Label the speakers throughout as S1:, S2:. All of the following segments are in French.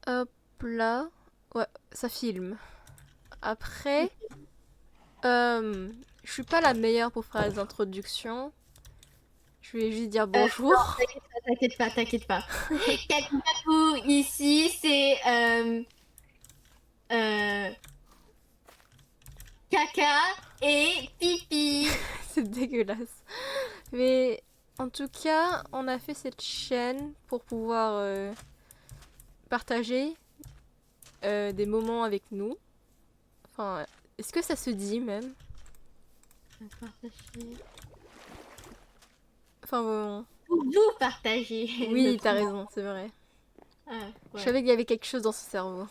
S1: Hop là. Ouais, ça filme. Après, je suis pas la meilleure pour faire les introductions. Je vais juste dire
S2: Non,
S1: bonjour.
S2: t'inquiète pas, t'inquiète pas. Kakou, ici, c'est euh, caca et pipi.
S1: C'est dégueulasse. Mais en tout cas, on a fait cette chaîne pour pouvoir partager des moments avec nous. Enfin, est-ce que ça se dit même? Enfin, bon.
S2: Pour vous partager
S1: Oui,
S2: notre
S1: t'as
S2: monde.
S1: raison, c'est vrai.
S2: Ah,
S1: Je
S2: ouais.
S1: savais qu'il y avait quelque chose dans ce cerveau.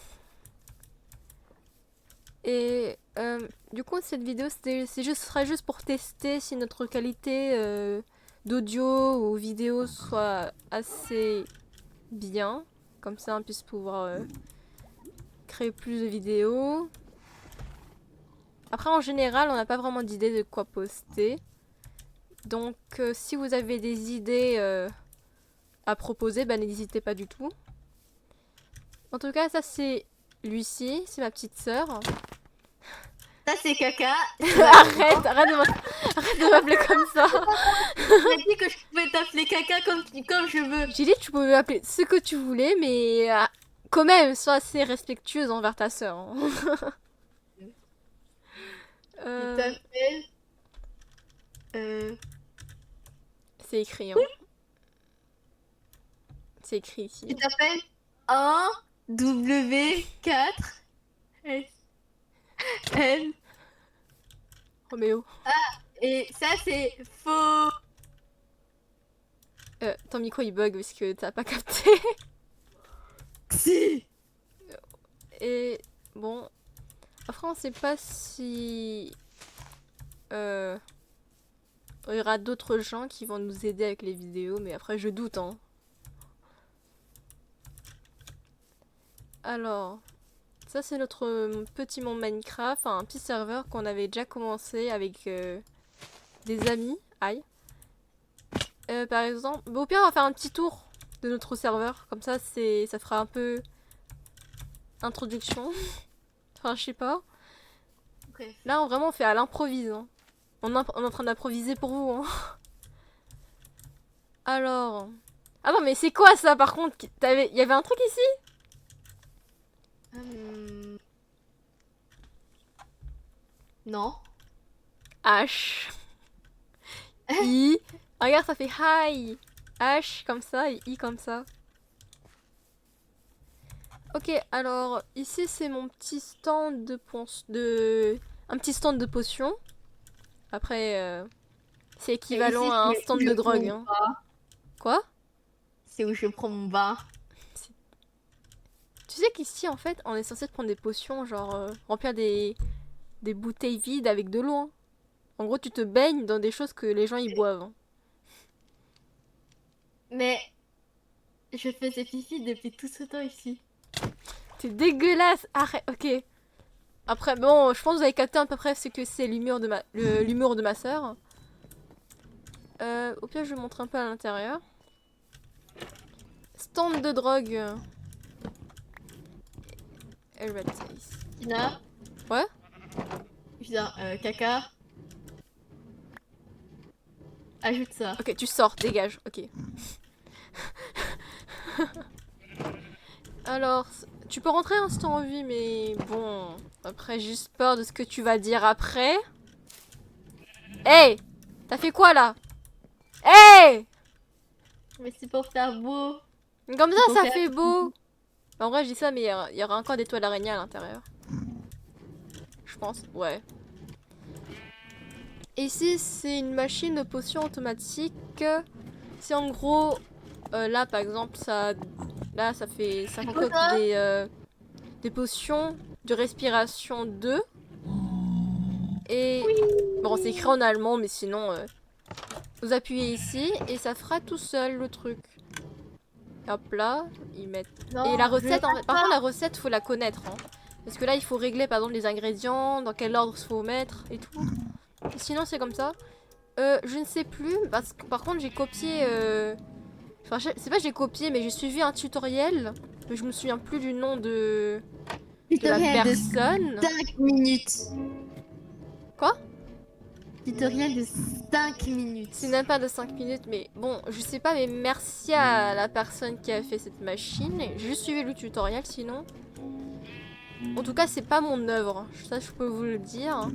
S1: Et du coup, cette vidéo, ce sera juste pour tester si notre qualité d'audio ou vidéo soit assez bien. Comme ça, on puisse pouvoir créer plus de vidéos. Après, en général, on n'a pas vraiment d'idée de quoi poster. Donc, si vous avez des idées à proposer, bah, n'hésitez pas du tout. En tout cas, ça, c'est Lucie, c'est ma petite sœur.
S2: Ça, c'est caca. C'est ma maman.
S1: Arrête de m'appeler comme ça.
S2: Tu m'as dit que je pouvais t'appeler caca comme je veux.
S1: J'ai dit que tu pouvais m'appeler ce que tu voulais, mais quand même, sois assez respectueuse envers ta sœur. Hein.
S2: Tu
S1: Euh,
S2: t'appelles. Euh,
S1: c'est écrit, hein. C'est écrit
S2: Tu
S1: ici.
S2: t'appelles 1 W4 S L.
S1: Roméo.
S2: Et ça, c'est faux.
S1: Ton micro il bug parce que t'as pas capté.
S2: Si.
S1: Et bon, après on sait pas si il y aura d'autres gens qui vont nous aider avec les vidéos, mais après je doute, hein. Alors, ça c'est notre petit monde Minecraft, un petit serveur qu'on avait déjà commencé avec des amis. Aïe. Par exemple, bah, au pire on va faire un petit tour de notre serveur, comme ça ça fera un peu introduction. Enfin, je sais pas.
S2: Bref.
S1: Là on vraiment fait à l'improvise. Hein. On est en train d'improviser pour vous. Hein. Alors. Ah non, mais c'est quoi ça par contre? Il y avait un truc ici?
S2: Hum, non.
S1: H. I. Regarde, ça fait hi. H comme ça et I comme ça. Ok, alors ici c'est mon petit stand un petit stand de potions. Après, c'est
S2: Et
S1: équivalent
S2: ici,
S1: à un
S2: c'est où
S1: stand
S2: je
S1: de
S2: prends
S1: drogue.
S2: mon
S1: Hein.
S2: bain.
S1: Quoi?
S2: C'est où je prends mon bain.
S1: Tu sais qu'ici en fait on est censé prendre des potions, genre remplir des bouteilles vides avec de l'eau. Hein. En gros, tu te baignes dans des choses que les gens y boivent. Hein.
S2: Mais je faisais pipi depuis tout ce temps ici.
S1: C'est dégueulasse. Arrête. Ok. Après, bon, je pense que vous avez capté à peu près ce que c'est l'humour de ma sœur. Au pire, je vais vous montrer un peu à l'intérieur. Stand de drogue. Elle va être ça ici.
S2: Tina,
S1: Ouais.
S2: putain, caca, ajoute ça.
S1: Ok, tu sors, dégage. Ok. Alors, tu peux rentrer hein, si t'as envie, mais bon. Après, j'ai juste peur de ce que tu vas dire après. Hey! T'as fait quoi là? Hey!
S2: Mais c'est pour faire beau.
S1: Comme
S2: C'est pour
S1: ça
S2: faire
S1: fait beau.
S2: pipi.
S1: En vrai, je dis ça, mais il y aura encore des toiles araignées à l'intérieur. Je pense, ouais. Et ici, c'est une machine de potions automatique. C'est en gros, là par exemple, ça
S2: C'est quoi
S1: concocte
S2: ça?
S1: des potions de respiration 2. Et
S2: Oui.
S1: bon, c'est écrit en allemand, mais sinon, vous appuyez ici et ça fera tout seul le truc. Hop là, ils mettent. Et la
S2: Non, je veux
S1: recette,
S2: pas
S1: par contre,
S2: ça.
S1: la recette, faut la connaître. Hein. Parce que là, il faut régler par exemple les ingrédients, dans quel ordre il faut mettre et tout. Et sinon, c'est comme ça. Je ne sais plus, parce que par contre, j'ai copié. Enfin, c'est pas j'ai copié, mais j'ai suivi un tutoriel Mais je me souviens plus du nom de la
S2: Tutoriel de
S1: personne.
S2: 5 minutes.
S1: Quoi?
S2: Tutoriel de 5 minutes.
S1: C'est même pas de 5 minutes, mais bon, je sais pas, mais merci à la personne qui a fait cette machine. J'ai juste suivi le tutoriel, sinon. En tout cas, c'est pas mon œuvre, ça je peux vous le dire.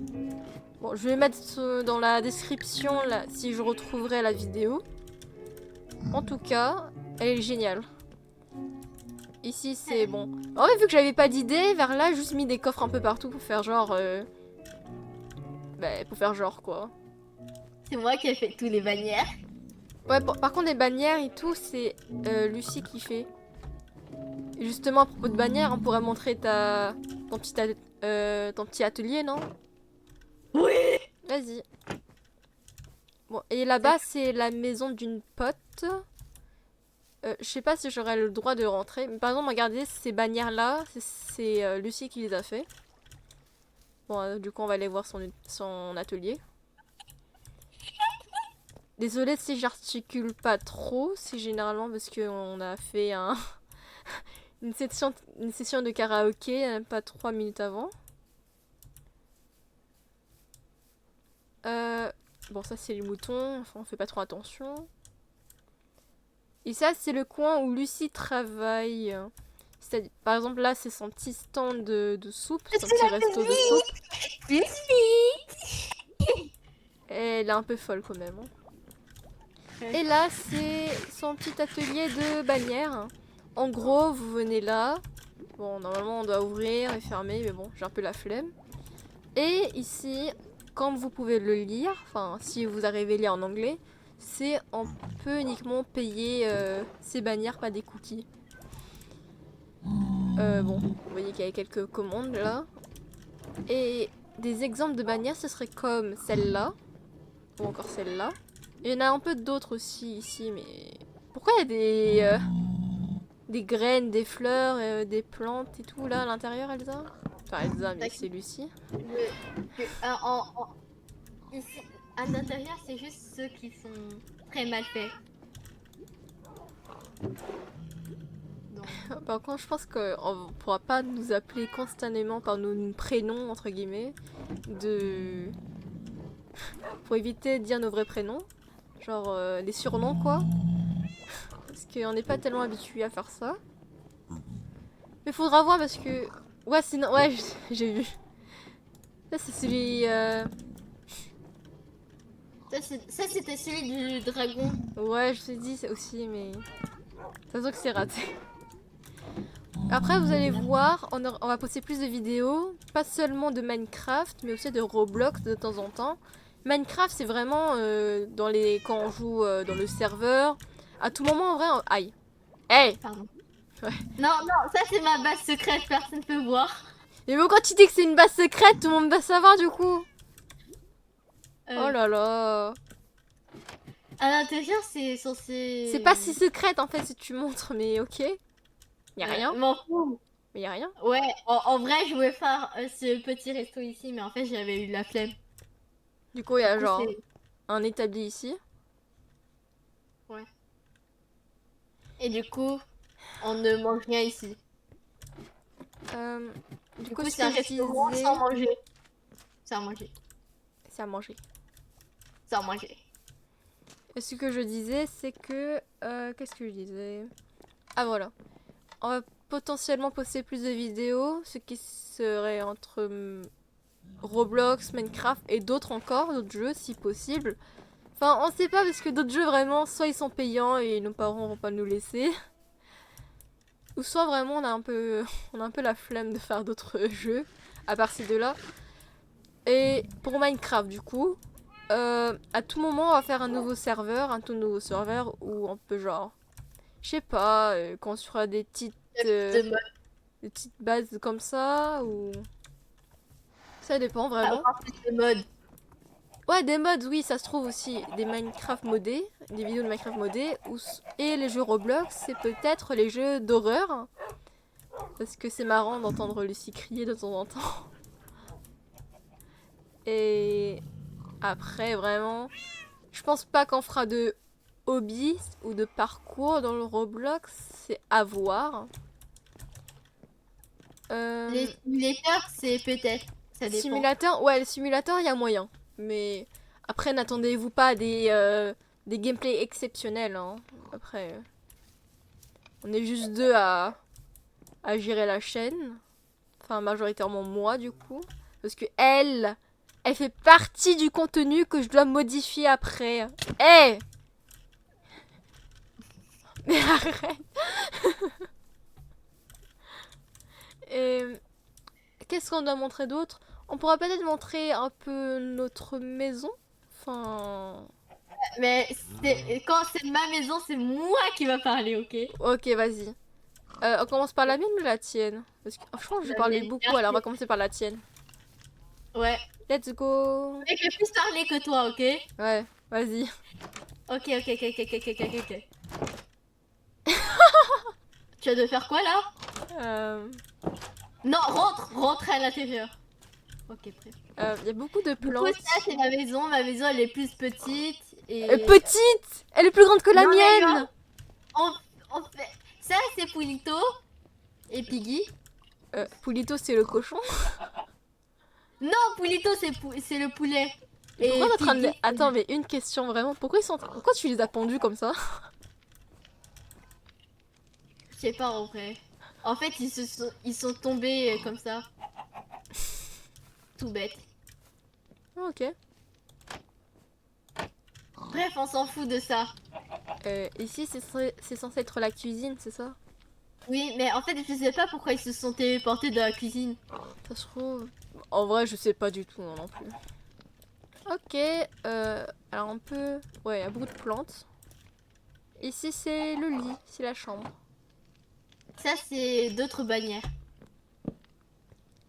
S1: Bon, je vais mettre dans la description là, si je retrouverai la vidéo. En tout cas, elle est géniale. Ici, c'est bon. En fait, vu que j'avais pas d'idée, vers là, j'ai juste mis des coffres un peu partout pour faire genre... Bah, pour faire genre, quoi.
S2: C'est moi qui ai fait tous les bannières.
S1: Ouais, par contre, les bannières et tout, c'est Lucie qui fait. Et justement, à propos de bannières, on pourrait montrer ton petit atelier, non?
S2: Oui.
S1: Vas-y. Bon, et là-bas, c'est la maison d'une pote. Je sais pas si j'aurai le droit de rentrer. Mais par exemple, regardez, ces bannières-là, c'est Lucie qui les a fait. Bon, du coup, on va aller voir son atelier. Désolée si j'articule pas trop, c'est généralement parce qu'on a fait une session de karaoké pas 3 minutes avant. Bon, ça c'est les moutons, enfin, on fait pas trop attention. Et ça, c'est le coin où Lucie travaille. Par exemple, là, c'est son petit stand de soupe, son petit resto de soupe.
S2: Lucie.
S1: Et elle est un peu folle quand même. Et là, c'est son petit atelier de bannière. En gros, vous venez là. Bon, normalement, on doit ouvrir et fermer, mais bon, j'ai un peu la flemme. Et ici, comme vous pouvez le lire, enfin, si vous arrivez à lire en anglais, c'est on peut uniquement payer ces bannières, pas des cookies. Bon, vous voyez qu'il y a quelques commandes là. Et des exemples de bannières, ce serait comme celle-là, ou encore celle-là. Il y en a un peu d'autres aussi ici, mais... Pourquoi il y a des graines, des fleurs, des plantes et tout là à l'intérieur, Elsa? Enfin, Elsa, mais c'est Lucie.
S2: Ici, à l'intérieur, c'est juste ceux qui sont très mal faits. Donc.
S1: Par contre, je pense qu'on ne pourra pas nous appeler constamment par nos prénoms, entre guillemets, pour éviter de dire nos vrais prénoms. Genre les surnoms, quoi. Parce qu'on n'est pas tellement habitué à faire ça. Mais faudra voir parce que... Ouais, sinon... Ouais, j'ai vu. Ça, c'est celui...
S2: Ça, c'était celui du dragon.
S1: Ouais, je te dis ça aussi, mais... Ça se voit que c'est raté. Après, vous allez voir, on va poster plus de vidéos. Pas seulement de Minecraft, mais aussi de Roblox de temps en temps. Minecraft, c'est vraiment quand on joue dans le serveur. À tout moment, en vrai... Aïe. Hey.
S2: Pardon.
S1: Ouais.
S2: Non, ça c'est ma base secrète, personne ne peut voir.
S1: Mais bon, quand tu dis que c'est une base secrète, tout le monde va savoir du coup. Oh là là.
S2: À l'intérieur, c'est censé...
S1: C'est pas si secrète en fait si tu montres, mais ok. Y'a rien.
S2: M'en fous.
S1: Mais y'a rien.
S2: Ouais, en vrai, je voulais faire ce petit resto ici, mais en fait, j'avais eu de la flemme.
S1: Du coup, il y a genre un établi ici.
S2: Ouais. Et du coup, on ne mange rien ici.
S1: Du coup,
S2: c'est un restaurant sans manger. Sans manger.
S1: C'est à manger.
S2: Sans manger.
S1: Et ce que je disais, c'est que... Qu'est-ce que je disais? Ah voilà. On va potentiellement poster plus de vidéos, ce qui serait entre Roblox, Minecraft et d'autres encore, d'autres jeux si possible. Enfin, on sait pas parce que d'autres jeux vraiment, soit ils sont payants et nos parents vont pas nous laisser. Ou soit vraiment on a un peu la flemme de faire d'autres jeux, à part ces deux-là. Et pour Minecraft du coup, à tout moment on va faire un tout nouveau serveur où on peut genre, je sais pas, construire des petites bases comme ça ou... Ça dépend vraiment.
S2: Des mods.
S1: Ouais, des mods, oui, ça se trouve aussi. Des Minecraft modés, des vidéos de Minecraft modés. Et les jeux Roblox, c'est peut-être les jeux d'horreur. Parce que c'est marrant d'entendre Lucie crier de temps en temps. Et après, vraiment, je pense pas qu'on fera de hobby ou de parcours dans le Roblox. C'est à voir.
S2: Les simulateurs, c'est peut-être. Ça dépend.
S1: Simulateur, ouais, le simulateur, il y a moyen. Mais après, n'attendez-vous pas à des gameplays exceptionnels. Hein. Après, on est juste deux à gérer la chaîne. Enfin, majoritairement moi, du coup. Parce que elle fait partie du contenu que je dois modifier après. Eh Mais arrête. Et qu'est-ce qu'on doit montrer d'autre? On pourra peut-être montrer un peu notre maison. Enfin...
S2: Mais quand c'est ma maison, c'est moi qui va parler, ok?
S1: Ok, vas-y. On commence par la mienne ou la tienne? Parce que je pense que j'ai
S2: La
S1: parlé
S2: mienne.
S1: beaucoup, alors on va commencer par la tienne.
S2: Ouais.
S1: Let's go.
S2: Mais je vais plus parler que toi, ok?
S1: Ouais, vas-y.
S2: Ok, ok, ok, ok, ok, ok, ok, ok. Tu vas de faire quoi là?
S1: Euh,
S2: Non, rentre à l'intérieur. Ok, bref.
S1: Il y a beaucoup de
S2: Du coup,
S1: plantes.
S2: ça c'est ma maison. Ma maison elle est plus petite et.
S1: Petite! Elle est plus grande que la
S2: Non, mais
S1: mienne!
S2: on fait. Ça c'est Pulito et Piggy.
S1: Pulito, c'est le cochon.
S2: Non, Pulito c'est le poulet.
S1: Et pourquoi t'es en train de...
S2: Piggy,
S1: Attends, mais une question vraiment. Pourquoi tu les as pendus comme ça?
S2: je sais pas en vrai. En fait, ils sont tombés comme ça. Tout bête.
S1: Ok.
S2: Bref, on s'en fout de ça.
S1: Ici, c'est censé être la cuisine, c'est ça?
S2: Oui, mais en fait, je sais pas pourquoi ils se sont téléportés dans la cuisine.
S1: Ça se trouve... En vrai, je sais pas du tout non plus. Ok, alors on peut... Ouais, il y a beaucoup de plantes. Ici, c'est le lit, c'est la chambre.
S2: Ça, c'est d'autres bannières.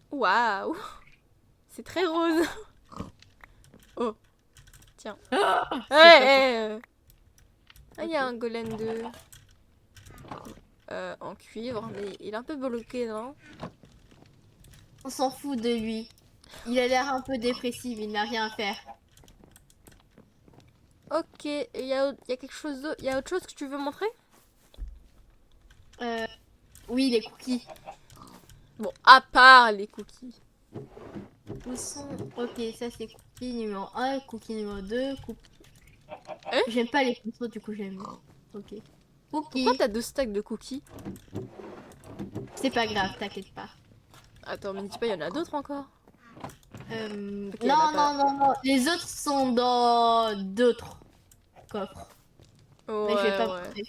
S1: Waouh! C'est très rose. Oh, tiens. Ouais, Ah, il y a un golem de... en cuivre, mais il est un peu bloqué, non?
S2: On s'en fout de lui. Il a l'air un peu dépressif, il n'a rien à faire.
S1: Ok, il y a quelque chose d'autre... Il y a autre chose que tu veux montrer?
S2: Oui, les cookies.
S1: Bon, à part les cookies.
S2: Où sont... Ok, ça c'est cookie numéro 1, cookie numéro 2, cookie...
S1: Hein?
S2: J'aime pas les pinceaux, du coup j'aime. Ok.
S1: Pourquoi
S2: Cookie.
S1: t'as 2 stacks de cookies?
S2: C'est pas grave, t'inquiète pas.
S1: Attends, mais dis pas, il y en a d'autres encore? Ok,
S2: Non,
S1: elle a pas...
S2: non, non, non. Les autres sont dans d'autres coffres. Mais je vais
S1: Ouais,
S2: pas
S1: ouais.
S2: montrer.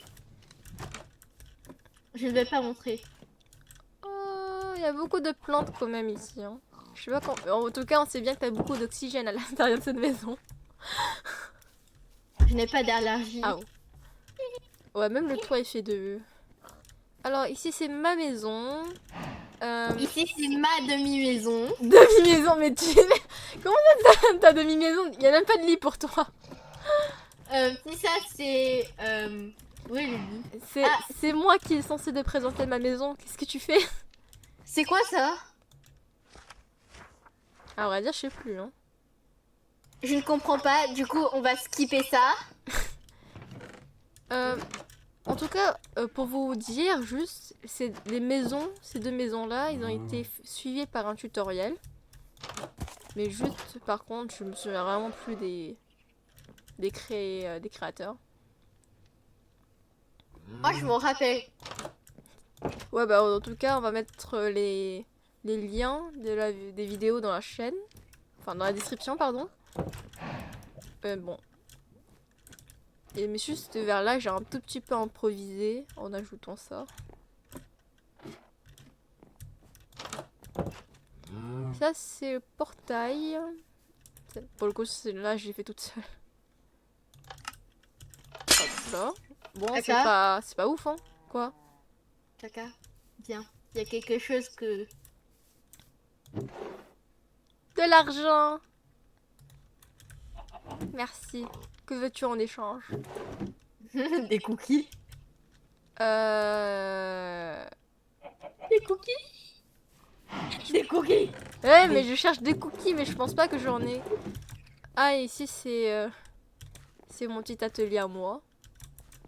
S2: Je ne vais pas montrer.
S1: Oh, il y a beaucoup de plantes quand même ici. Hein. Je sais pas quand... En tout cas, on sait bien que t'as beaucoup d'oxygène à l'intérieur de cette maison.
S2: Je n'ai pas d'allergie.
S1: Ah ouais. Ouais, même le toit est fait de... Alors ici c'est ma maison.
S2: Ici, c'est ma demi-maison.
S1: Demi-maison, mais tu... Comment ça ta demi-maison? Il y a même pas de lit pour toi.
S2: Si ça, c'est... Oui, le lit.
S1: C'est moi qui est censé te présenter ma maison. Qu'est-ce que tu fais?
S2: C'est quoi ça?
S1: À vrai dire, je sais plus. Hein.
S2: Je ne comprends pas. Du coup, on va skipper ça.
S1: En tout cas, pour vous dire, juste, ces 2 maisons-là, ils ont été suivis par un tutoriel. Mais juste, par contre, je me souviens vraiment plus des créateurs.
S2: Moi, je m'en rappelle.
S1: Ouais, bah en tout cas, on va mettre les liens des vidéos dans la chaîne. Enfin, dans la description, pardon. Bon. Et mais juste vers là, j'ai un tout petit peu improvisé en ajoutant ça. Ça, c'est le portail. Pour le coup, là, j'ai fait toute seule. Hop là. Bon, c'est pas ouf, hein. Quoi?
S2: Caca, viens. Il y a quelque chose que...
S1: De l'argent. Merci. Que veux-tu en échange?
S2: Des cookies. Des cookies. Des cookies.
S1: Ouais, mais je cherche des cookies, mais je pense pas que j'en ai. Ah, et ici, c'est mon petit atelier à moi.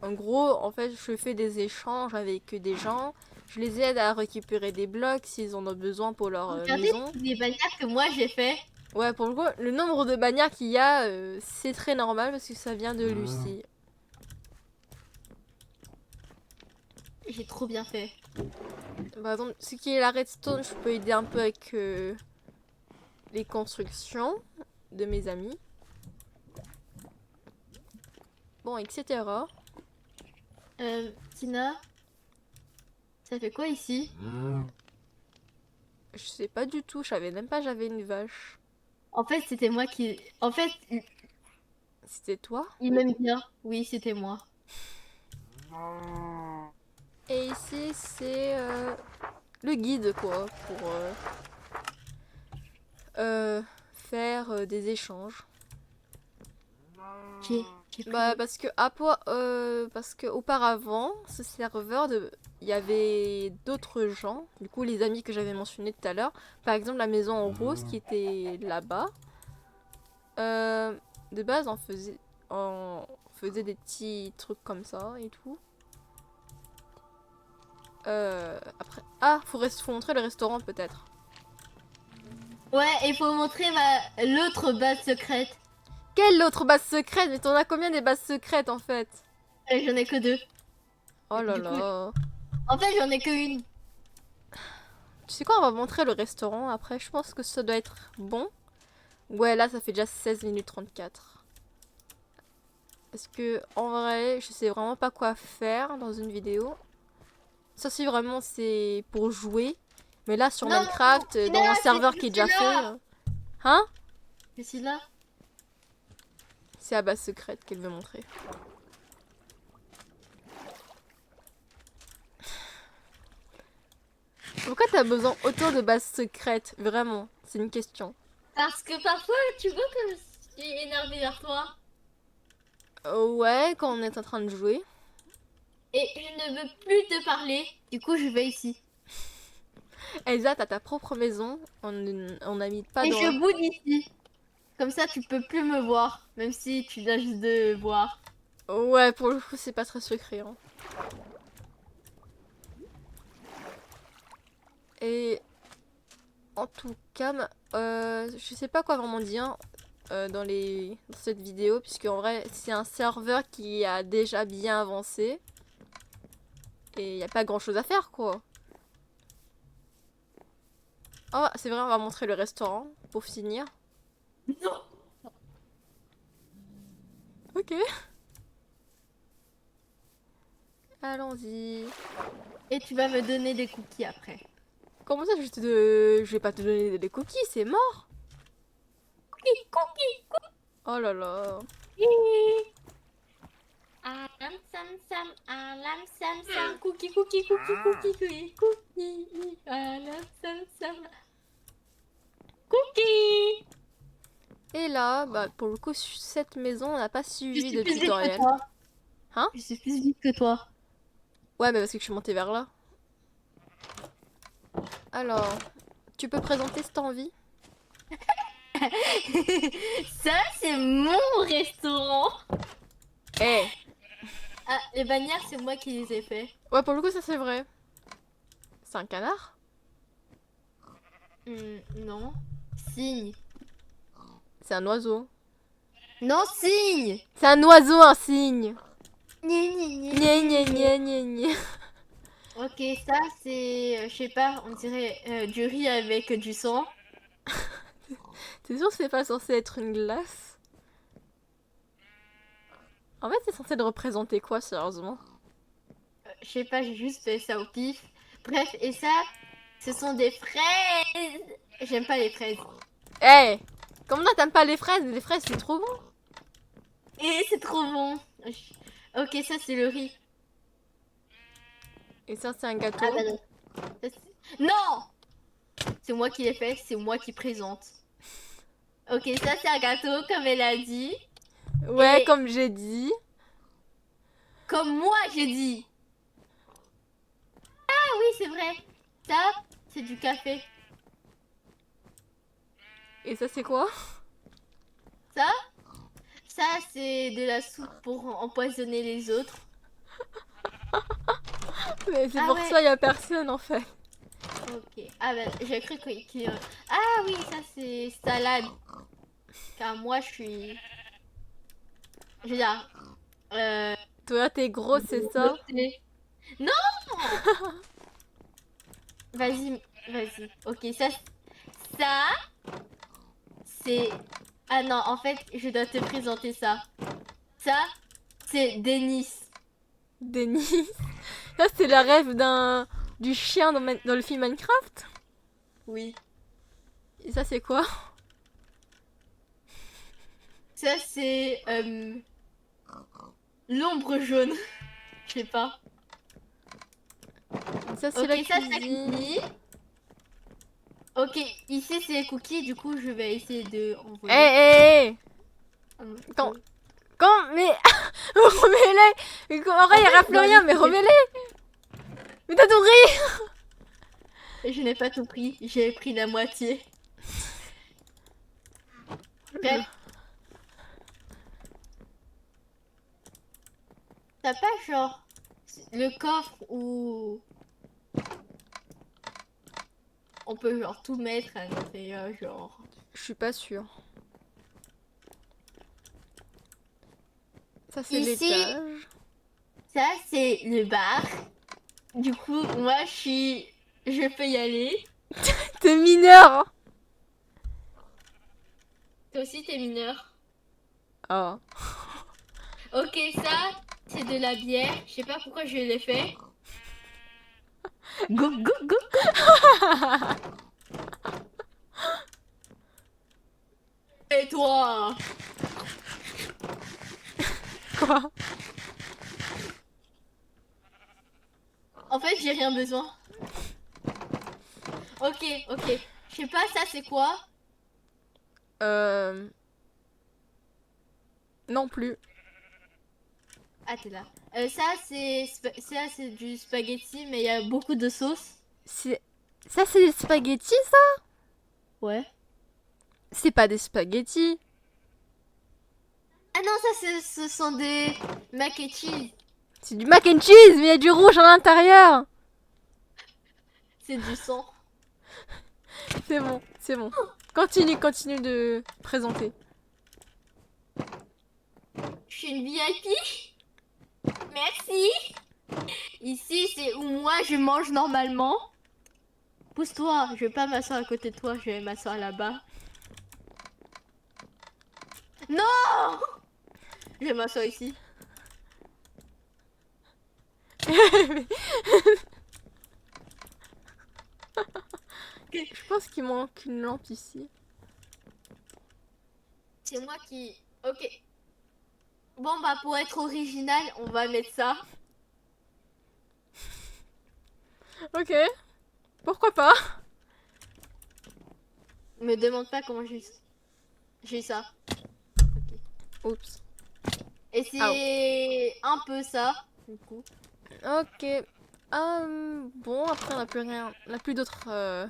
S1: En gros, en fait, je fais des échanges avec des gens. Je les aide à récupérer des blocs s'ils en ont besoin pour leur
S2: Regardez
S1: maison.
S2: les bannières que moi j'ai fait.
S1: Ouais, pour le coup, le nombre de bannières qu'il y a, c'est très normal parce que ça vient de Lucie.
S2: J'ai trop bien fait.
S1: Par exemple, ce qui est la redstone, je peux aider un peu avec les constructions de mes amis. Bon, etc.
S2: Tina, ça fait quoi ici?
S1: Je sais pas du tout, je savais même pas j'avais une vache.
S2: En fait, c'était moi qui... En fait,
S1: C'était toi?
S2: il m'aime bien. Oui, c'était moi.
S1: Et ici, c'est le guide, quoi, pour faire des échanges.
S2: J'ai
S1: Bah,
S2: pris...
S1: parce que auparavant, ce serveur, il y avait d'autres gens, du coup les amis que j'avais mentionnés tout à l'heure, par exemple la maison en rose qui était là-bas. De base, on faisait des petits trucs comme ça et tout. Après, faut montrer le restaurant peut-être.
S2: Ouais, il faut montrer l'autre base secrète.
S1: Quelle autre base secrète? Mais t'en as combien des bases secrètes en fait?
S2: J'en ai que 2.
S1: Oh là
S2: Du coup,
S1: là.
S2: en fait, j'en ai que une.
S1: Tu sais quoi, on va montrer le restaurant après. Je pense que ça doit être bon. Ouais, là, ça fait déjà 16 minutes 34. Parce que, en vrai, je sais vraiment pas quoi faire dans une vidéo. Ça, si vraiment c'est pour jouer. Mais là, sur
S2: Non,
S1: Minecraft,
S2: non,
S1: dans un
S2: là,
S1: serveur qui est déjà fait. Hein?
S2: Je suis là.
S1: C'est la base secrète qu'elle veut montrer. Pourquoi t'as besoin autant de bases secrètes? Vraiment, c'est une question.
S2: Parce que parfois, tu vois que je suis énervée vers toi.
S1: Ouais, quand on est en train de jouer.
S2: Et je ne veux plus te parler. Du coup, je vais ici.
S1: Elsa, t'as ta propre maison. On n'habite pas
S2: Et
S1: dans...
S2: je bouge ici. Comme ça, tu peux plus me voir. Même si tu viens juste de voir.
S1: Ouais, pour le coup, c'est pas très secret. Hein. Et en tout cas, je sais pas quoi vraiment dire dans cette vidéo, puisque en vrai, c'est un serveur qui a déjà bien avancé. Et il n'y a pas grand chose à faire, quoi. Oh, c'est vrai, on va montrer le restaurant pour finir.
S2: Non.
S1: Ok. Allons-y.
S2: Et tu vas me donner des cookies après.
S1: Comment ça, je vais pas te donner des cookies, c'est mort.
S2: Cookies.
S1: Oh là là.
S2: Alam sam sam, alam sam sam, cookie, cookie, cookie, cookie, cookie, cookie, alam sam sam, cookie.
S1: Et là, bah, pour le coup, cette maison, on n'a pas
S2: Je
S1: suivi
S2: suis
S1: de
S2: plus vite que
S1: tutoriel.
S2: toi.
S1: Hein?
S2: Je suis plus vite que toi.
S1: Ouais, mais parce que je suis montée vers là. Alors, tu peux présenter si t'as envie?
S2: Ça, c'est mon restaurant.
S1: Eh!
S2: Ah, les bannières, c'est moi qui les ai fait.
S1: Ouais, pour le coup, ça c'est vrai. C'est un canard?
S2: Non. Cygne.
S1: C'est un oiseau.
S2: Non, cygne.
S1: C'est un oiseau, un cygne!
S2: Gna, gna, gna,
S1: Gna gna
S2: gna.
S1: gna gna gna.
S2: Ok, ça, c'est, je sais pas, on dirait du riz avec du sang.
S1: T'es sûr que c'est pas censé être une glace? En fait, c'est censé le représenter quoi, sérieusement?
S2: Je sais pas, j'ai juste fait ça au pif. Bref, et ça, ce sont des fraises. J'aime pas les fraises.
S1: Eh! Comment t'aimes pas les fraises? Les fraises, c'est trop bon!
S2: Et c'est trop bon. Ok, ça, c'est le riz.
S1: Et ça, c'est un gâteau.
S2: Ah bah non. Non! C'est moi qui l'ai fait, c'est moi qui présente. Ok, ça, c'est un gâteau, comme elle a dit.
S1: Ouais,
S2: Et-
S1: comme j'ai dit.
S2: Comme moi, j'ai dit. Ah oui, c'est vrai. Ça, c'est du café.
S1: Et ça, c'est quoi?
S2: Ça, ça, c'est de la soupe pour empoisonner les autres.
S1: Mais c'est
S2: Ah
S1: pour
S2: ouais.
S1: ça, il y a personne en fait.
S2: Ok. Ah bah j'ai cru qu'il... Ah oui, ça c'est salade. Car moi je suis... Je veux dire... Euh...
S1: Toi, t'es gros, c'est ça?
S2: beauté. Non. Vas-y, vas-y. Ok, ça, c'est... Ah non, en fait, je dois te présenter ça. Ça, c'est Denis.
S1: Denis. Ça, c'est le rêve du chien dans le film Minecraft?
S2: Oui.
S1: Et ça, c'est quoi?
S2: Ça, c'est l'ombre jaune. Je sais pas.
S1: Ça, c'est
S2: Ok,
S1: la
S2: ça, c'est
S1: cuisine.
S2: cookie. Ok, ici, c'est cookie. Du coup, je vais essayer de
S1: Hé,
S2: envoyer.
S1: hé, hé!
S2: Un
S1: Quand,
S2: peu.
S1: mais remets-les! En vrai, il n'y aura plus rien, mais remets-les! Mais t'as tout pris!
S2: Je n'ai pas tout pris. J'ai pris la moitié. Bref, t'as pas genre le coffre où on peut genre tout mettre à l'intérieur, genre.
S1: Je suis pas sûre. Ça, c'est
S2: Ici,
S1: l'étage.
S2: ça c'est le bar. Du coup, moi je peux y aller.
S1: T'es mineur!
S2: Toi aussi t'es mineur.
S1: Oh.
S2: Ok, ça c'est de la bière. Je sais pas pourquoi je l'ai fait. Go go go go. Et toi?
S1: Quoi?
S2: En fait, j'ai rien besoin. Ok, ok. Je sais pas, ça c'est quoi?
S1: Non plus.
S2: Ah, t'es là. Ça c'est du spaghetti, mais il y a beaucoup de sauce.
S1: C'est... Ça, c'est des spaghettis, ça?
S2: Ouais.
S1: C'est pas des spaghettis.
S2: Ah non, ça ce sont des mac and cheese.
S1: C'est du mac and cheese, mais il y a du rouge à l'intérieur.
S2: C'est du sang.
S1: C'est bon, c'est bon. Continue de présenter.
S2: Je suis une VIP. Merci. Ici, c'est où moi je mange normalement. Pousse-toi, je vais pas m'asseoir à côté de toi, je vais m'asseoir là-bas. Non! Je vais m'asseoir ici.
S1: Je pense qu'il manque une lampe ici.
S2: C'est moi qui... Ok. Bon, bah pour être original, on va mettre ça.
S1: Ok. Pourquoi pas?
S2: Me demande pas comment j'ai ça.
S1: Oups.
S2: Et c'est un peu ça, du coup.
S1: Ok. Bon, après on n'a plus rien. On n'a plus d'autres à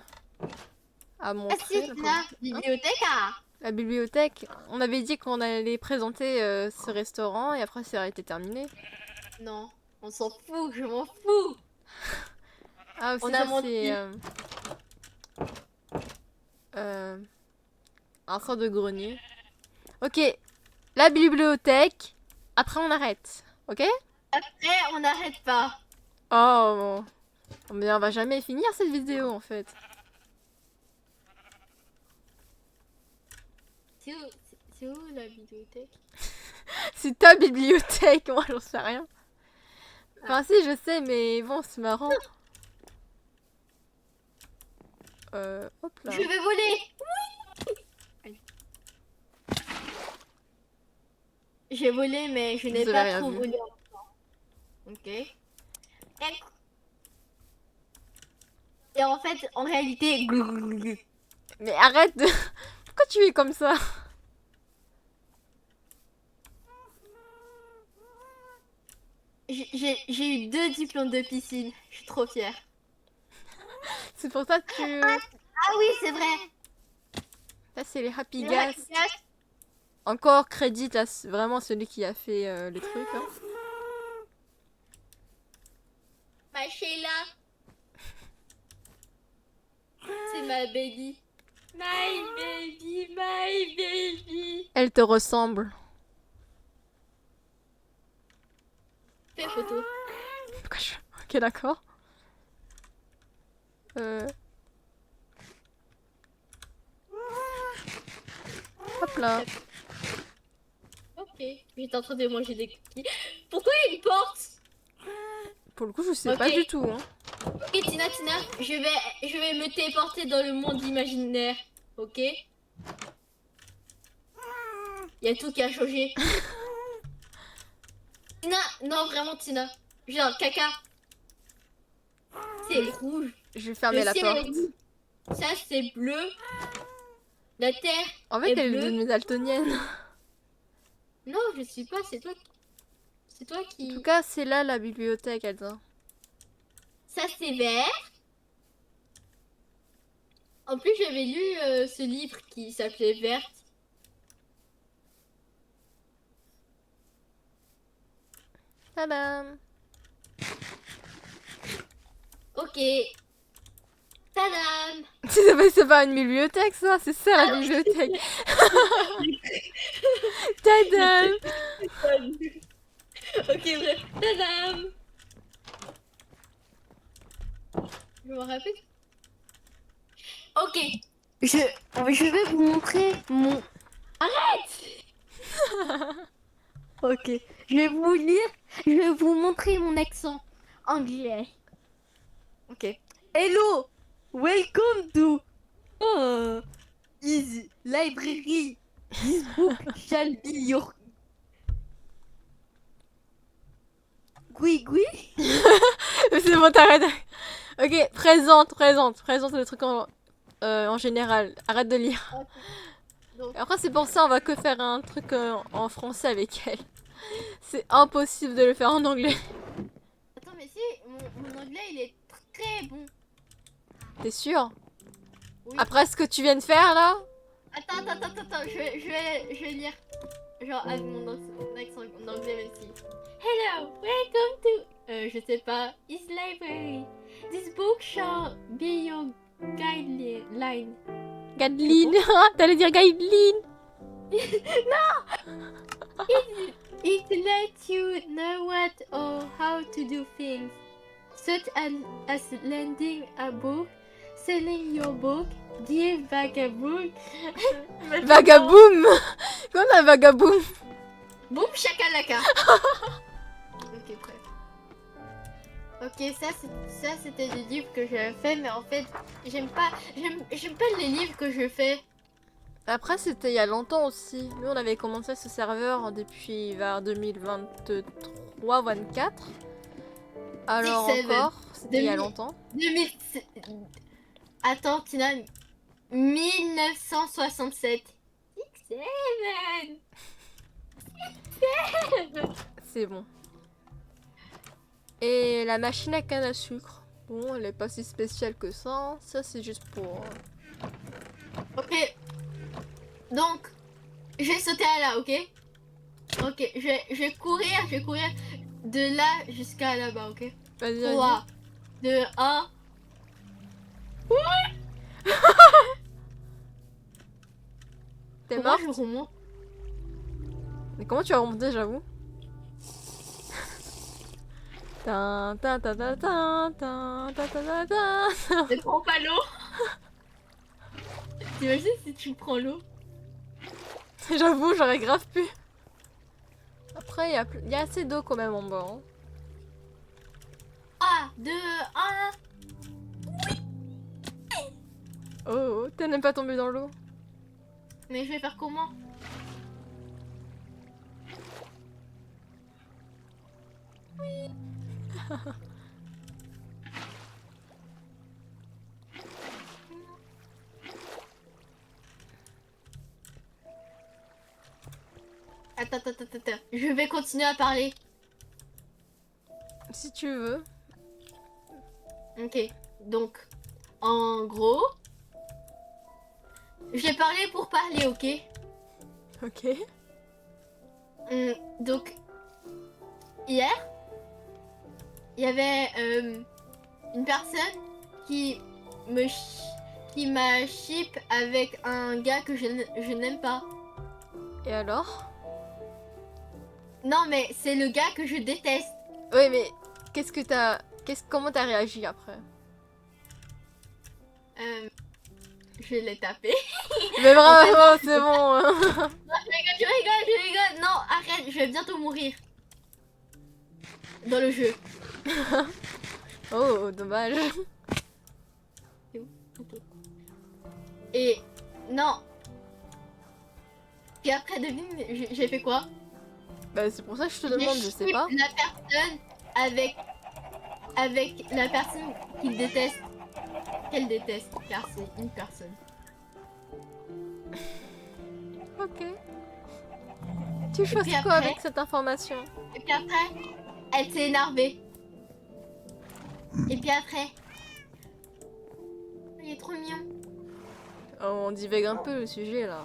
S2: Ah
S1: montrer.
S2: si, c'est la bibliothèque, ah.
S1: La bibliothèque. On avait dit qu'on allait présenter ce restaurant et après ça aurait été terminé.
S2: Non, on s'en fout, je m'en fous.
S1: Ah, aussi
S2: On a
S1: ça c'est
S2: menti.
S1: euh, un sort de grenier. Ok. La bibliothèque. Après on arrête. Ok?
S2: Après, on n'arrête pas.
S1: Oh. Mais on va jamais finir cette vidéo en fait.
S2: C'est où, c'est où la bibliothèque?
S1: C'est ta bibliothèque, moi j'en sais rien. Enfin si je sais mais bon c'est marrant. Hop là.
S2: Je vais voler. Oui. J'ai volé, mais je n'ai
S1: Vous avez
S2: pas
S1: rien
S2: trop
S1: vu.
S2: volé encore. Ok. Et en fait, en réalité,
S1: Mais arrête de... Pourquoi tu es comme ça?
S2: j'ai eu 2 diplômes de piscine. Je suis trop fière.
S1: C'est pour ça que...
S2: Ah oui, c'est vrai.
S1: Là c'est les Happy
S2: Le
S1: Gas.
S2: Happy Gas.
S1: Encore crédit à vraiment celui qui a fait les trucs. Hein.
S2: My Sheila. C'est ma baby. My baby, my baby.
S1: Elle te ressemble.
S2: Fais photo.
S1: Pourquoi je... Ok, d'accord. Hop là.
S2: Ok. J'étais en train de manger des cookies. Pourquoi il y a une porte?
S1: Pour le coup, je sais
S2: Ok.
S1: pas du tout. Hein.
S2: Ok, Tina, je vais me téléporter dans le monde imaginaire. Ok? Il y a tout qui a changé. Tina, non, vraiment, Tina. Genre, caca. C'est rouge.
S1: Je vais
S2: Le
S1: fermer la
S2: ciel
S1: porte.
S2: est rouge. Ça, c'est bleu. La terre
S1: En fait,
S2: est
S1: elle est
S2: bleue.
S1: devenue daltonienne.
S2: Non, je suis pas, c'est toi. C'est toi
S1: En
S2: qui.
S1: tout cas, c'est là la bibliothèque, Elsa.
S2: Ça, c'est vert. En plus, j'avais lu ce livre qui s'appelait Verte.
S1: Tadam.
S2: Ok. Tadam!
S1: C'est pas une bibliothèque, ça. C'est ça la bibliothèque. Tadam.
S2: Ok, bref. Tadam! Je me rappelle. Ok. Je vais vous montrer mon. Arrête! Ok. Je vais vous lire. Je vais vous montrer mon accent anglais. Ok. Hello! Welcome to his library. This book shall be your. Gui.
S1: C'est bon, t'arrêtes. Ok, présente le truc en général. Arrête de lire.
S2: Donc,
S1: Après, c'est pour ça, on va que faire un truc en français avec elle. C'est impossible de le faire en anglais.
S2: attends, mais si, mon anglais il est très bon.
S1: T'es sûr?
S2: Oui.
S1: Après ce que tu viens de faire là?
S2: Attends, je vais lire. Genre avec mon accent en anglais même si. Hello, welcome to. Je sais pas. His library. This book shall be your guideline.
S1: Gadeline. T'allais dire Gadeline.
S2: It lets you know what or how to do things, such as lending a book, selling your book, dear vagabond.
S1: Vagaboum. Comment un vagaboum?
S2: Boum shakalaka. Ok, bref. Ok, ça c'était des livres que j'avais fait, mais en fait j'aime pas les livres que je fais.
S1: Après, c'était il y a longtemps aussi. Nous, on avait commencé ce serveur depuis vers 2023-24. Alors
S2: 6-7.
S1: encore, c'était il y a
S2: 2000.
S1: longtemps.
S2: 2000. Attends, Tina, 1967. 7.
S1: C'est bon. Et la machine à canne à sucre. Bon, elle est pas si spéciale que ça. Hein. Ça, c'est juste pour...
S2: Ok. Donc, je vais sauter à là, ok? Ok, je vais courir de là jusqu'à là-bas, ok?
S1: Vas-y, vas-y.
S2: 3, 2, 1.
S1: T'es
S2: Comment
S1: mort?
S2: je remonte?
S1: Mais comment tu vas remonter, j'avoue? Tin, tin, tin, tin, tin, tin, tin, tin, tin.
S2: Ne prends pas l'eau. T'imagines si tu prends l'eau?
S1: J'avoue, j'aurais grave pu. Après, il y a assez d'eau quand même en bas. Hein.
S2: 3, 2, 1.
S1: Oh, t'es même pas tombé dans l'eau.
S2: Mais je vais faire comment? Attends. Je vais continuer à parler.
S1: Si tu veux.
S2: Ok. Donc, en gros, je vais parler pour parler, ok?
S1: Ok.
S2: Donc, hier, il y avait une personne qui qui m'a ship avec un gars que je n'aime pas.
S1: Et alors?
S2: Non, mais c'est le gars que je déteste.
S1: Oui, mais comment t'as réagi après?
S2: Je l'ai tapé.
S1: Mais vraiment, c'est bon.
S2: Non, je rigole. Non, arrête, je vais bientôt mourir. Dans le jeu.
S1: Oh, dommage.
S2: Et non. Puis après, devine, j'ai fait quoi?
S1: Bah, c'est pour ça que je te demande, je sais pas.
S2: La personne avec la personne qu'il déteste. Qu'elle déteste, car c'est une personne.
S1: Ok. Tu choisis
S2: puis
S1: quoi
S2: après-
S1: avec cette information?
S2: Et puis après, elle s'est énervée. Et puis après, il est trop mignon.
S1: Oh, on divague un peu le sujet là.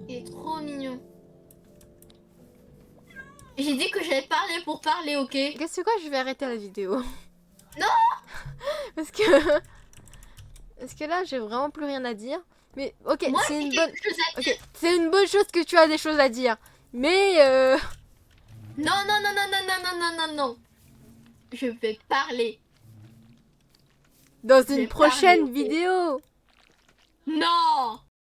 S2: Il est trop mignon. J'ai dit que j'allais parler pour parler, ok?
S1: Qu'est-ce que quoi, je vais arrêter la vidéo.
S2: Non.
S1: Parce que... Parce que là, j'ai vraiment plus rien à dire. Mais ok,
S2: Moi,
S1: c'est
S2: j'ai
S1: une bonne...
S2: quelque chose à dire.
S1: Ok, c'est une bonne chose que tu as des choses à dire. Mais
S2: Non. Je vais parler.
S1: dans
S2: J'ai
S1: une prochaine
S2: parlé, ok.
S1: vidéo.
S2: Non.